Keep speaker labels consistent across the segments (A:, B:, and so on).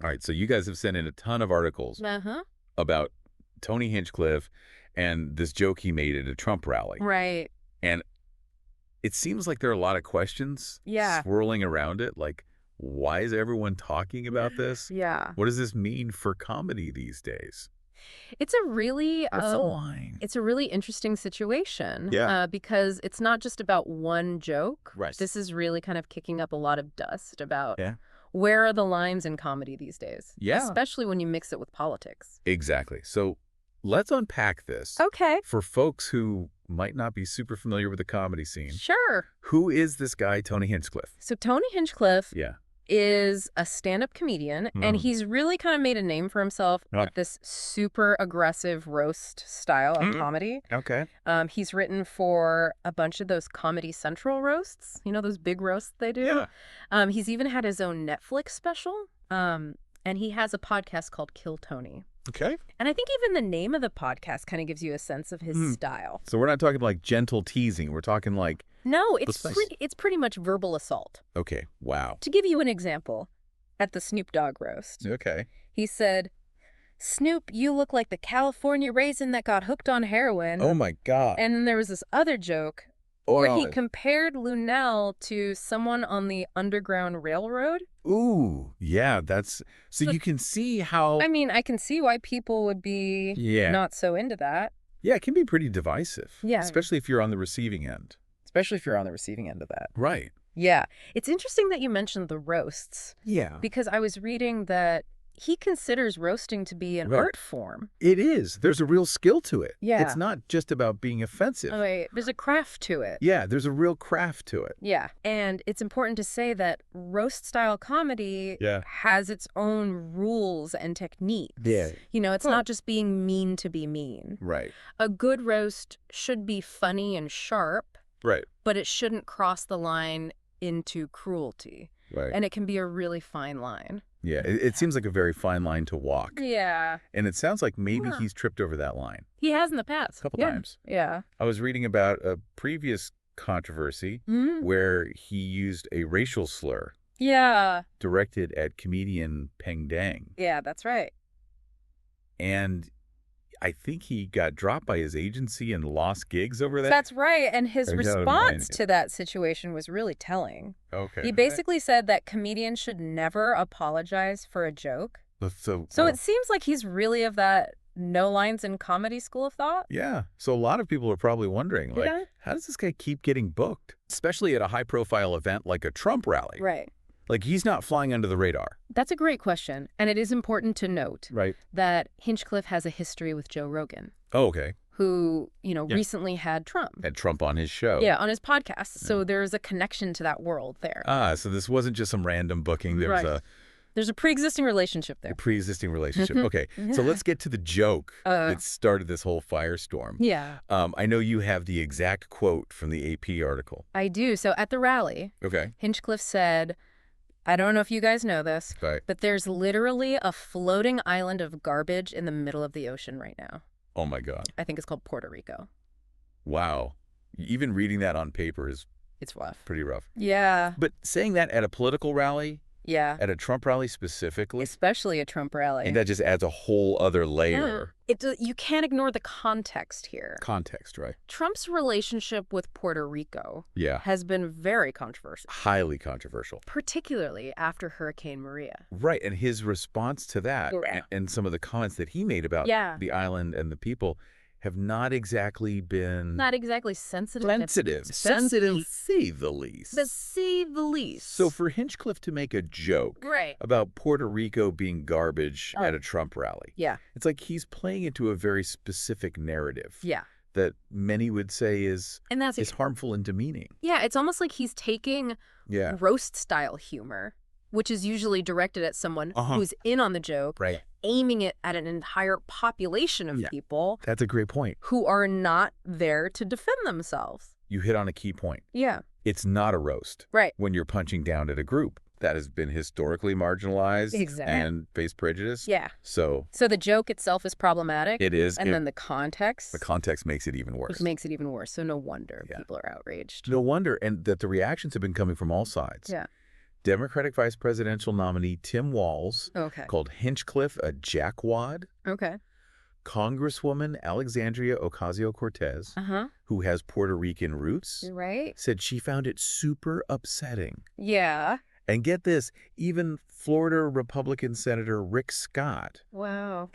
A: All right, so you guys have sent in a ton of articles
B: Uh-huh.
A: about Tony Hinchcliffe and this joke he made at a Trump rally.
B: Right.
A: And it seems like there are a lot of questions
B: Yeah.
A: swirling around it. Like, why is everyone talking about this?
B: Yeah.
A: What does this mean for comedy these days?
B: It's a really
A: What's the line?
B: it's a really interesting situation.
A: Yeah.
B: Because it's not just about one joke.
A: Right.
B: This is really kind of kicking up a lot of dust about
A: Yeah.
B: where are the lines in comedy these days.
A: Yeah.
B: Especially when you mix it with politics.
A: Exactly. So let's unpack this.
B: Okay.
A: For folks who might not be super familiar with the comedy scene.
B: Sure.
A: Who is this guy, Tony Hinchcliffe?
B: So Tony Hinchcliffe
A: Yeah.
B: is a stand-up comedian, and he's really kind of made a name for himself with this super aggressive roast style of comedy.
A: Okay.
B: He's written for a bunch of those Comedy Central roasts, you know, those big roasts they do.
A: Yeah.
B: He's even had his own Netflix special, and he has a podcast called Kill Tony.
A: Okay.
B: And I think even the name of the podcast kind of gives you a sense of his style.
A: So we're not talking like gentle teasing. We're talking like...
B: No,
A: Let's nice.
B: it's pretty much verbal assault.
A: Okay. Wow.
B: To give you an example, at the Snoop Dogg roast,
A: Okay.
B: he said, "Snoop, you look like the California raisin that got hooked on heroin."
A: Oh, my God.
B: And then there was this other joke where he compared Lunel to someone on the Underground Railroad.
A: Ooh, yeah, that's... So you can see how...
B: I mean, I can see why people would be not so into that.
A: Yeah, it can be pretty divisive.
B: Yeah.
A: Especially if you're on the receiving end.
B: Especially if you're on the receiving end of that.
A: Right.
B: Yeah. It's interesting that you mentioned the roasts.
A: Yeah.
B: Because I was reading that he considers roasting to be an art form.
A: It is. There's a real skill to it.
B: Yeah.
A: It's not just about being offensive.
B: Oh, wait. There's a craft to it.
A: Yeah, there's a real craft to it.
B: Yeah. And it's important to say that roast-style comedy has its own rules and techniques.
A: Yeah.
B: You know, it's not just being mean to be mean.
A: Right.
B: A good roast should be funny and sharp.
A: Right.
B: But it shouldn't cross the line into cruelty.
A: Right.
B: And it can be a really fine line.
A: Yeah, it seems like a very fine line to walk.
B: Yeah.
A: And it sounds like maybe he's tripped over that line.
B: He has in the past.
A: A couple times.
B: Yeah.
A: I was reading about a previous controversy where he used a racial slur.
B: Yeah.
A: Directed at comedian Peng Dang.
B: Yeah, that's right.
A: And I think he got dropped by his agency and lost gigs over that.
B: That's right. And his response to that situation was really telling.
A: Okay.
B: He basically said that comedians should never apologize for a joke.
A: So
B: it seems like he's really of that no lines in comedy school of thought.
A: Yeah. So a lot of people are probably wondering, like, how does this guy keep getting booked? Especially at a high-profile event like a Trump rally.
B: Right.
A: Like, he's not flying under the radar.
B: That's a great question. And it is important to note that Hinchcliffe has a history with Joe Rogan.
A: Oh, okay.
B: Who, you know, recently had Trump.
A: Had Trump on his show.
B: Yeah, on his podcast. So there's a connection to that world there.
A: Ah, so this wasn't just some random booking.
B: There's a pre-existing relationship there.
A: A pre-existing relationship. Okay, so let's get to the joke that started this whole firestorm.
B: Yeah.
A: I know you have the exact quote from the AP article.
B: I do. So at the rally, Hinchcliffe said, I don't know if you guys know this, but there's literally a floating island of garbage in the middle of the ocean right now.
A: Oh, my God.
B: I think it's called Puerto Rico.
A: Wow. Even reading that on paper is...
B: It's rough.
A: Pretty rough.
B: Yeah.
A: But saying that at a political rally...
B: Yeah.
A: At a Trump rally specifically?
B: Especially a Trump rally.
A: And that just adds a whole other layer.
B: You can't ignore the context here.
A: Context, right.
B: Trump's relationship with Puerto Rico has been very controversial.
A: Highly controversial.
B: Particularly after Hurricane Maria.
A: Right, and his response to that and some of the comments that he made about the island and the people have not exactly been...
B: Not exactly sensitive.
A: Sensitive, to say the least.
B: To say the least.
A: So for Hinchcliffe to make a joke about Puerto Rico being garbage at a Trump rally, it's like he's playing into a very specific narrative that many would say is harmful and demeaning.
B: Yeah, it's almost like he's taking roast-style humor, which is usually directed at someone who's in on the joke, aiming it at an entire population of people.
A: That's a great point.
B: Who are not there to defend themselves.
A: You hit on a key point.
B: Yeah.
A: It's not a roast.
B: Right.
A: When you're punching down at a group that has been historically marginalized and faced prejudice.
B: Yeah.
A: So
B: the joke itself is problematic.
A: It is.
B: And then the context.
A: The context makes it even worse.
B: It makes it even worse. So no wonder people are outraged.
A: No wonder. And that the reactions have been coming from all sides.
B: Yeah.
A: Democratic vice presidential nominee Tim Walz called Hinchcliffe a jackwad. Congresswoman Alexandria Ocasio-Cortez, who has Puerto Rican roots, said she found it super upsetting.
B: Yeah.
A: And get this, even Florida Republican Senator Rick Scott,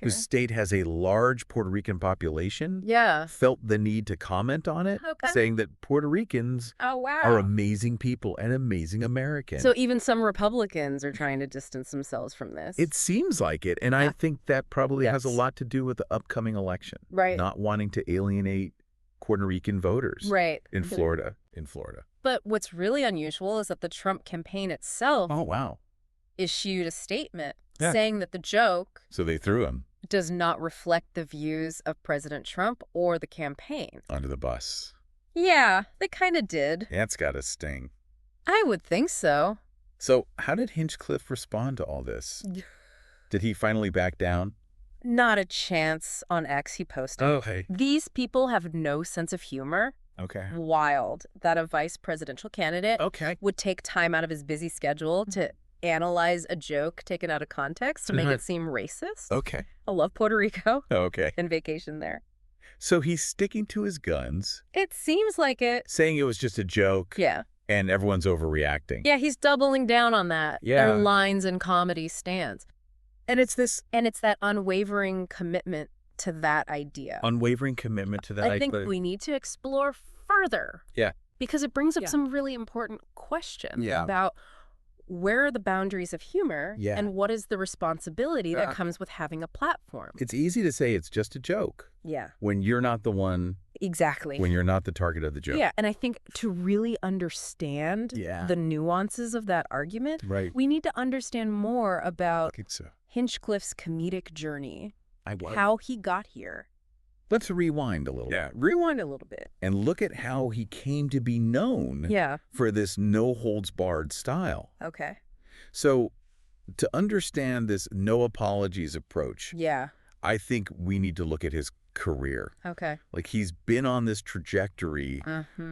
A: whose state has a large Puerto Rican population, felt the need to comment on it, saying that Puerto Ricans are amazing people and amazing Americans.
B: So even some Republicans are trying to distance themselves from this.
A: It seems like it, and I think that probably has a lot to do with the upcoming election. Not wanting to alienate Puerto Rican voters in Florida.
B: But what's really unusual is that the Trump campaign itself issued a statement saying that the joke
A: so they threw him
B: does not reflect the views of President Trump or the campaign.
A: Under the bus.
B: Yeah, they kind of did.
A: That's got to sting.
B: I would think so.
A: So how did Hinchcliffe respond to all this? Did he finally back down?
B: Not a chance. On X, he posted. These people have no sense of humor. Wild that a vice presidential candidate would take time out of his busy schedule to analyze a joke taken out of context to make it seem racist. I love Puerto Rico. And vacation there.
A: So he's sticking to his guns.
B: It seems like it.
A: Saying it was just a joke. And everyone's overreacting.
B: Yeah, he's doubling down on that. Their lines in comedy stands.
A: And it's
B: that unwavering commitment to that idea.
A: Unwavering commitment to that idea.
B: I think we need to explore further. Because it brings up some really important questions about where are the boundaries of humor and what is the responsibility that comes with having a platform.
A: It's easy to say it's just a joke. When you're not the one.
B: Exactly.
A: When you're not the target of the joke.
B: And I think to really understand the nuances of that argument, we need to understand more about Hinchcliffe's comedic journey. How he got here.
A: Let's rewind a little.
B: Rewind a little bit.
A: And look at how he came to be known for this no-holds-barred style. So to understand this no apologies approach, I think we need to look at his career. Like he's been on this trajectory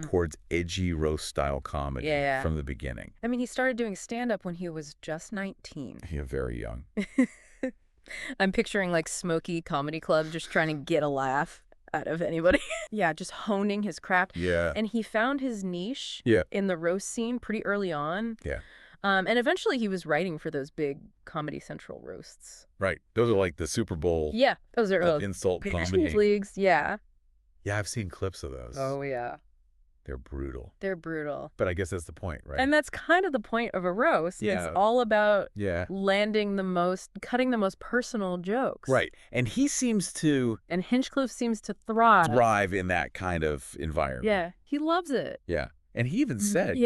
A: towards edgy roast-style comedy from the beginning.
B: I mean, he started doing stand-up when he was just 19.
A: Very young.
B: I'm picturing like Smokey Comedy Club just trying to get a laugh out of anybody. Just honing his craft. And he found his niche in the roast scene pretty early on. And eventually he was writing for those big Comedy Central roasts.
A: Those are like the Super Bowl
B: those are
A: insult comedy.
B: Leagues.
A: I've seen clips of those.
B: Oh, yeah.
A: They're brutal.
B: They're brutal.
A: But I guess that's the point, right?
B: And that's kind of the point of a roast. It's all about cutting the most personal jokes.
A: And he seems to...
B: And Hinchcliffe seems to thrive.
A: Thrive in that kind of environment.
B: He loves it.
A: And he even said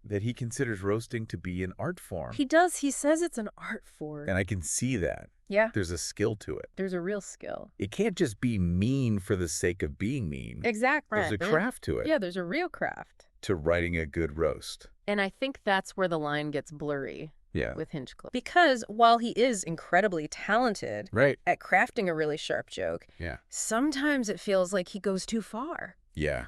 A: that he considers roasting to be an art form.
B: He does. He says it's an art form.
A: And I can see that. There's a skill to it.
B: There's a real skill.
A: It can't just be mean for the sake of being mean.
B: Exactly.
A: There's a craft to it.
B: There's a real craft.
A: To writing a good roast.
B: And I think that's where the line gets blurry with Hinchcliffe. Because while he is incredibly talented at crafting a really sharp joke, sometimes it feels like he goes too far.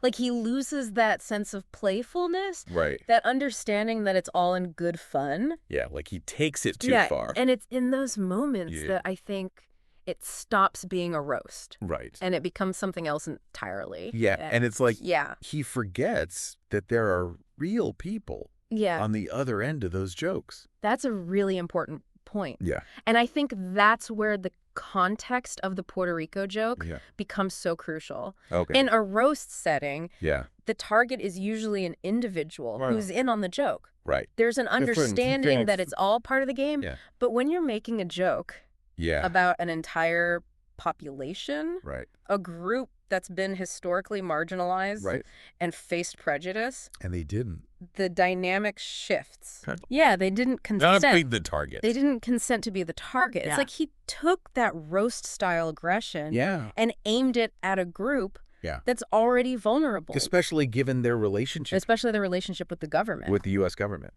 B: Like he loses that sense of playfulness. That understanding that it's all in good fun.
A: Like he takes it too far.
B: And it's in those moments that I think it stops being a roast. And it becomes something else entirely.
A: And it's like he forgets that there are real people on the other end of those jokes.
B: That's a really important point. And I think that's where the context of the Puerto Rico joke becomes so crucial. In a roast setting, the target is usually an individual who's in on the joke. There's an understanding that it's all part of the game. But when you're making a joke about an entire population, a group that's been historically marginalized and faced prejudice.
A: And they didn't.
B: The dynamic shifts. They didn't consent.
A: Not be the target.
B: They didn't consent to be the target. It's like he took that roast-style aggression and aimed it at a group that's already vulnerable.
A: Especially given their relationship.
B: Especially their relationship with the government.
A: With the U.S. government.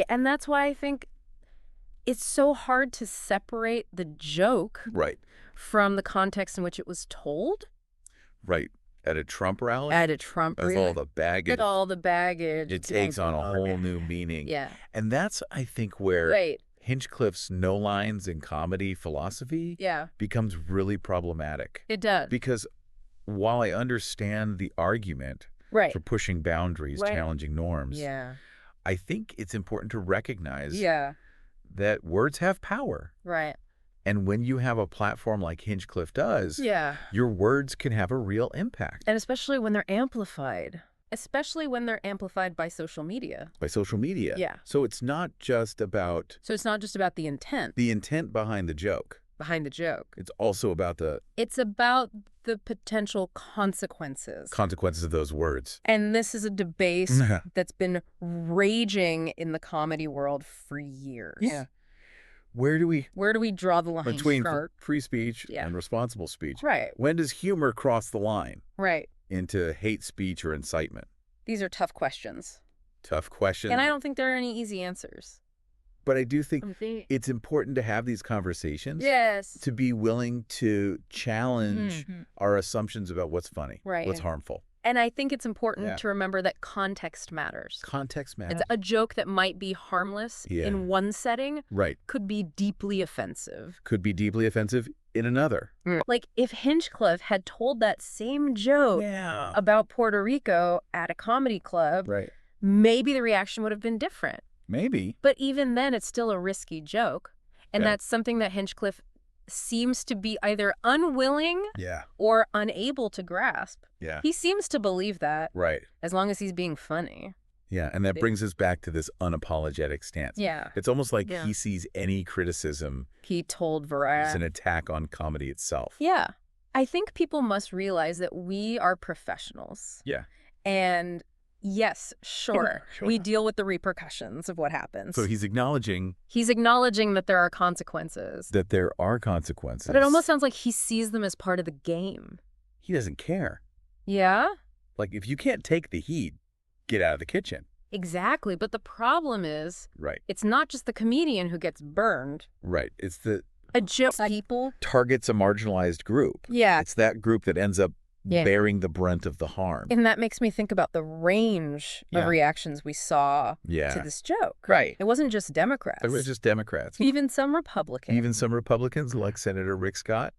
B: And that's why I think it's so hard to separate the joke from the context in which it was told.
A: at a Trump rally.
B: At a Trump rally.
A: With all the baggage.
B: With all the baggage.
A: It takes on a whole new meaning.
B: Yeah.
A: And that's, I think, where Hinchcliffe's no lines in comedy philosophy becomes really problematic.
B: It does.
A: Because while I understand the argument for pushing boundaries, challenging norms, I think it's important to recognize that words have power.
B: Right.
A: And when you have a platform like Hinchcliffe does, your words can have a real impact.
B: And especially when they're amplified. Especially when they're amplified by social media.
A: By social media.
B: Yeah.
A: So it's not just about...
B: So it's not just about the intent.
A: The intent behind the joke.
B: Behind the joke.
A: It's also about the...
B: It's about the potential consequences.
A: Consequences of those words.
B: And this is a debate that's been raging in the comedy world for years.
A: Yeah. Where do we
B: draw the line
A: between free speech and responsible speech?
B: Right.
A: When does humor cross the line?
B: Right.
A: Into hate speech or incitement?
B: These are tough questions.
A: Tough questions.
B: And I don't think there are any easy answers.
A: But I do think it's important to have these conversations.
B: Yes.
A: To be willing to challenge our assumptions about what's funny, what's harmful.
B: And I think it's important to remember that context matters.
A: Context matters.
B: It's a joke that might be harmless in one setting could be deeply offensive.
A: Could be deeply offensive in another.
B: Like if Hinchcliffe had told that same joke about Puerto Rico at a comedy club, maybe the reaction would have been different.
A: Maybe.
B: But even then, it's still a risky joke. And that's something that Hinchcliffe seems to be either unwilling or unable to grasp.
A: Yeah.
B: He seems to believe that.
A: Right.
B: As long as he's being funny.
A: Yeah, and that brings us back to this unapologetic stance.
B: Yeah.
A: It's almost like he sees any criticism
B: he told Variety
A: as an attack on comedy itself.
B: Yeah. I think people must realize that we are professionals.
A: Yeah.
B: And yes, sure. We deal with the repercussions of what happens.
A: So he's acknowledging...
B: He's acknowledging that there are consequences.
A: That there are consequences.
B: But it almost sounds like he sees them as part of the game.
A: He doesn't care.
B: Yeah?
A: Like, if you can't take the heat, get out of the kitchen.
B: Exactly. But the problem is...
A: Right.
B: It's not just the comedian who gets burned.
A: Right. It's the...
B: A joke people...
A: Targets a marginalized group.
B: Yeah.
A: It's that group that ends up bearing the brunt of the harm.
B: And that makes me think about the range of reactions we saw to this joke.
A: Right.
B: It wasn't just Democrats.
A: It was just Democrats.
B: Even some Republicans.
A: Even some Republicans, like Senator Rick Scott,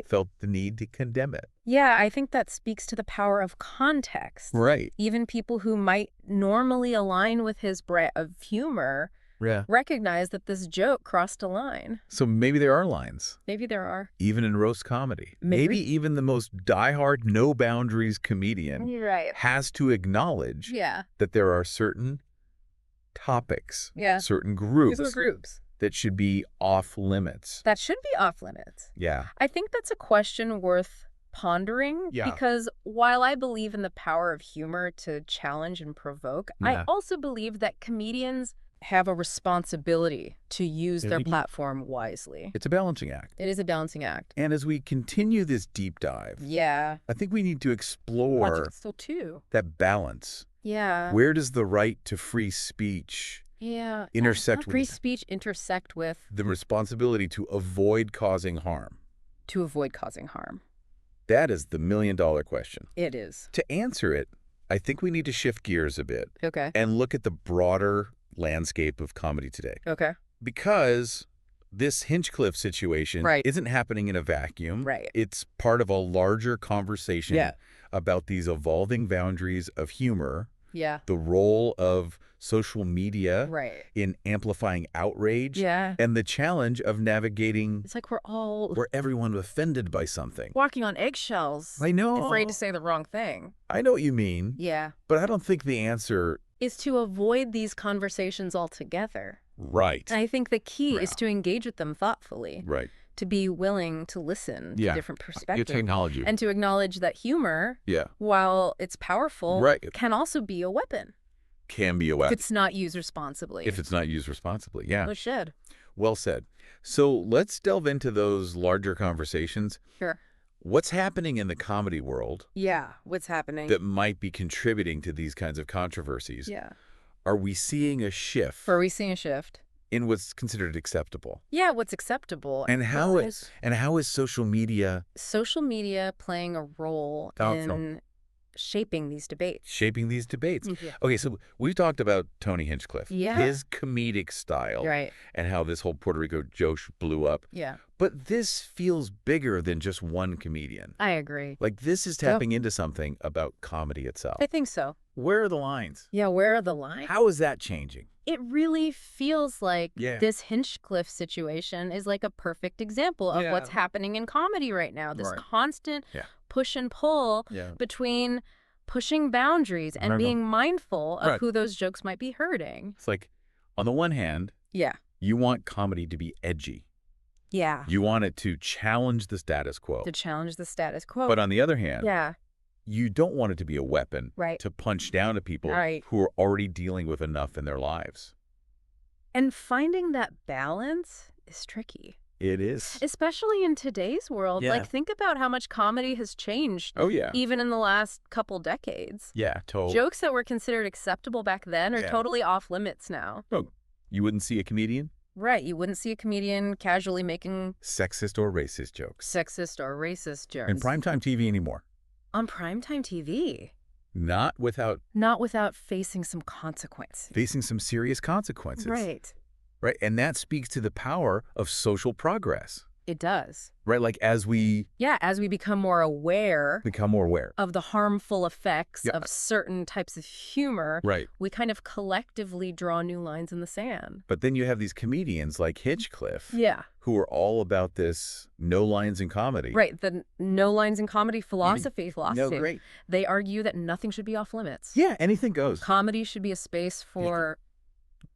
A: felt the need to condemn it.
B: Yeah, I think that speaks to the power of context.
A: Right.
B: Even people who might normally align with his brand of humor recognize that this joke crossed a line.
A: So maybe there are lines.
B: Maybe there are.
A: Even in roast comedy. Maybe even the most diehard, no boundaries comedian has to acknowledge that there are certain topics, certain groups, that should be off limits.
B: That should be off limits.
A: Yeah.
B: I think that's a question worth pondering because while I believe in the power of humor to challenge and provoke, I also believe that comedians have a responsibility to use their platform wisely.
A: It's a balancing act.
B: It is a balancing act.
A: And as we continue this deep dive, I think we need to explore that balance.
B: Yeah.
A: Where does the right to free speech intersect with
B: free speech intersect with
A: the responsibility to avoid causing harm?
B: To avoid causing harm.
A: That is the million-dollar question.
B: It is.
A: To answer it, I think we need to shift gears a bit.
B: Okay.
A: And look at the broader landscape of comedy today.
B: Okay.
A: Because this Hinchcliffe situation isn't happening in a vacuum.
B: Right.
A: It's part of a larger conversation about these evolving boundaries of humor.
B: Yeah.
A: The role of social media in amplifying outrage.
B: Yeah.
A: And the challenge of navigating...
B: It's like we're everyone
A: offended by something.
B: Walking on eggshells.
A: I know.
B: Afraid to say the wrong thing.
A: I know what you mean.
B: Yeah.
A: But I don't think the answer...
B: is to avoid these conversations altogether.
A: Right.
B: And I think the key is to engage with them thoughtfully.
A: Right.
B: To be willing to listen to different perspectives.
A: To acknowledge you.
B: And to acknowledge that humor, while it's powerful, can also be a weapon.
A: Can be a weapon.
B: If it's not used responsibly.
A: If it's not used responsibly, yeah.
B: It should.
A: Well said. So let's delve into those larger conversations.
B: Sure.
A: What's happening in the comedy world?
B: Yeah, what's happening?
A: That might be contributing to these kinds of controversies.
B: Yeah.
A: Are we seeing a shift?
B: Are we seeing a shift?
A: In what's considered acceptable?
B: Yeah, what's acceptable.
A: And how is social media...
B: Social media playing a role in shaping these debates.
A: Shaping these debates.
B: Yeah.
A: Okay, so we've talked about Tony Hinchcliffe,
B: Yeah.
A: his comedic style,
B: right,
A: and how this whole Puerto Rico joke blew up.
B: Yeah.
A: But this feels bigger than just one comedian.
B: I agree.
A: Like, this is tapping into something about comedy itself.
B: I think so.
A: Where are the lines?
B: Yeah, where are the lines?
A: How is that changing?
B: It really feels like
A: Yeah.
B: this Hinchcliffe situation is like a perfect example of what's happening in comedy right now. This
A: Right.
B: constant
A: Yeah.
B: push and pull between pushing boundaries and being mindful of
A: Right.
B: who those jokes might be hurting.
A: It's like, on the one hand,
B: Yeah.
A: you want comedy to be edgy.
B: Yeah.
A: You want it to challenge the status quo.
B: To challenge the status quo.
A: But on the other hand,
B: yeah.
A: you don't want it to be a weapon
B: Right.
A: to punch down at people
B: Right.
A: who are already dealing with enough in their lives.
B: And finding that balance is tricky.
A: It is.
B: Especially in today's world.
A: Yeah.
B: Like, think about how much comedy has changed.
A: Oh, yeah.
B: Even in the last couple decades.
A: Yeah, totally.
B: Jokes that were considered acceptable back then are totally off limits now.
A: Oh, you wouldn't see a comedian?
B: Right. You wouldn't see a comedian casually making
A: Sexist or racist jokes.
B: sexist or racist jokes.
A: In primetime TV anymore.
B: On primetime TV.
A: Not without
B: Not without facing some consequences.
A: facing some serious consequences.
B: Right.
A: Right. And that speaks to the power of social progress.
B: It does.
A: Right. Like, as we
B: As we become more aware
A: become more aware.
B: of the harmful effects of certain types of humor,
A: Right.
B: we kind of collectively draw new lines in the sand.
A: But then you have these comedians like Hinchcliffe
B: Yeah.
A: who are all about this no lines in comedy.
B: Right. The no lines in comedy philosophy.
A: No, great.
B: They argue that nothing should be off limits.
A: Yeah, anything goes.
B: Comedy should be a space for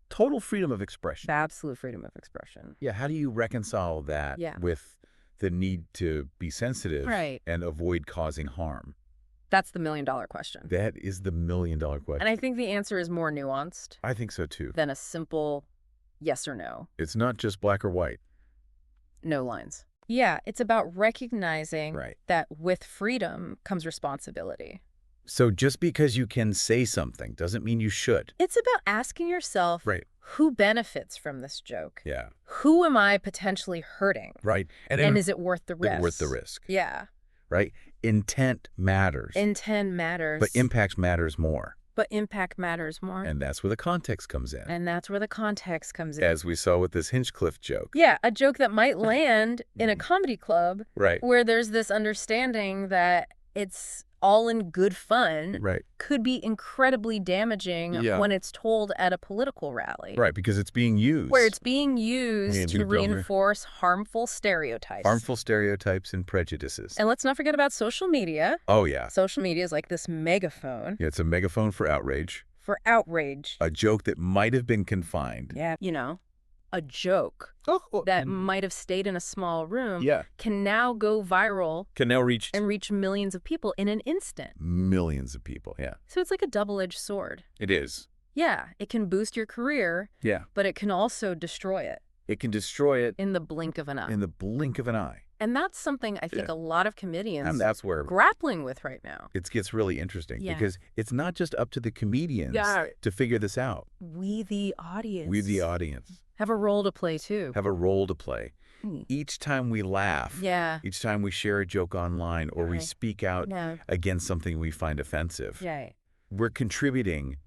A: Total freedom of expression.
B: absolute freedom of expression.
A: Yeah, how do you reconcile that with the need to be sensitive
B: Right.
A: and avoid causing harm?
B: That's the million-dollar question.
A: That is the million-dollar question.
B: And I think the answer is more nuanced
A: I think so, too.
B: than a simple yes or no.
A: It's not just black or white.
B: No lines. Yeah, it's about recognizing
A: Right.
B: that with freedom comes responsibility.
A: So just because you can say something doesn't mean you should.
B: It's about asking yourself,
A: Right.
B: who benefits from this joke?
A: Yeah.
B: Who am I potentially hurting?
A: Right.
B: And is it worth the risk?
A: Worth the risk.
B: Yeah.
A: Right? Intent matters.
B: Intent matters.
A: But impact matters more.
B: But impact matters more.
A: And that's where the context comes in.
B: And that's where the context comes in.
A: As we saw with this Hinchcliffe joke.
B: Yeah, a joke that might land in a comedy club
A: Right.
B: where there's this understanding that it's all in good fun
A: Right.
B: could be incredibly damaging when it's told at a political rally.
A: Right, because it's being used.
B: Where it's being used to
A: people don't-
B: reinforce harmful stereotypes.
A: Harmful stereotypes and prejudices.
B: And let's not forget about social media.
A: Oh, yeah.
B: Social media is like this megaphone
A: Yeah, it's a megaphone for outrage.
B: for outrage.
A: A joke that might have been confined.
B: Yeah, you know, a joke that might have stayed in a small room can now go viral
A: Can now reach
B: and reach millions of people in an instant.
A: millions of people. Yeah.
B: So it's like a double-edged sword.
A: It is.
B: Yeah, it can boost your career,
A: Yeah.
B: but it can also destroy it
A: It can destroy it
B: in the blink of an eye.
A: in the blink of an eye.
B: And that's something I think a lot of comedians
A: And that's where
B: grappling with right now.
A: it gets really interesting
B: Yeah.
A: because it's not just up to the comedians to figure this out.
B: We, the audience.
A: We, the audience,
B: have a role to play, too.
A: have a role to play. Each time we laugh,
B: Yeah.
A: each time we share a joke online or we
B: Right.
A: speak out against something we find offensive,
B: Yeah.
A: we're contributing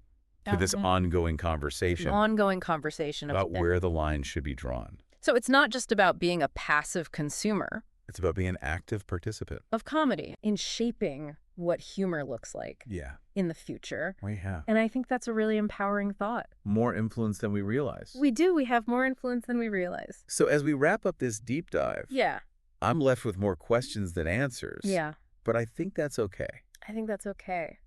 A: to this ongoing conversation
B: Ongoing conversation
A: about where the line should be drawn.
B: So it's not just about being a passive consumer
A: It's about being an active participant.
B: of comedy in shaping what humor looks like
A: Yeah.
B: in the future.
A: We have
B: And I think that's a really empowering thought.
A: more influence than we realize.
B: We do. We have more influence than we realize.
A: So as we wrap up this deep dive,
B: Yeah.
A: I'm left with more questions than answers.
B: Yeah.
A: But I think that's okay.
B: I think that's okay.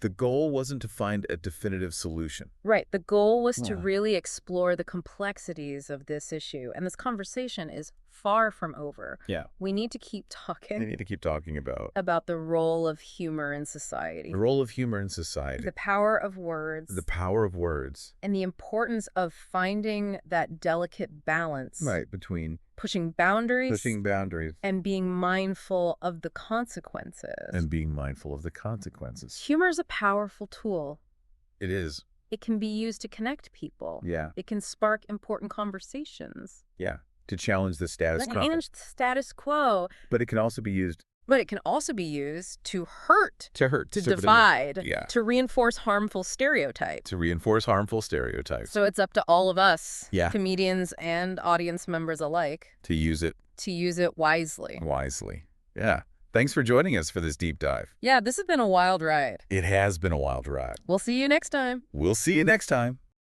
A: The goal wasn't to find a definitive solution.
B: Right. The goal was to really explore the complexities of this issue. And this conversation is far from over.
A: Yeah.
B: We need to keep
A: We
B: talking
A: need to keep talking about
B: about the role of humor in society,
A: the role of humor in society,
B: the power of words,
A: the power of words.
B: and the importance of finding that delicate balance
A: Right, between
B: pushing boundaries
A: pushing boundaries
B: and being mindful of the consequences.
A: and being mindful of the consequences.
B: Humor is a powerful tool.
A: It is.
B: It can be used to connect people.
A: Yeah.
B: It can spark important conversations.
A: Yeah. To challenge the status quo.
B: Challenge the status quo.
A: But it can also be used
B: But it can also be used to hurt,
A: to
B: divide, to reinforce harmful stereotypes.
A: So
B: it's up to all of us, comedians and audience members alike,
A: to use it
B: wisely.
A: Yeah. Thanks for joining us for this deep dive.
B: Yeah, this has been a wild ride.
A: It has been a wild ride.
B: We'll see you next time.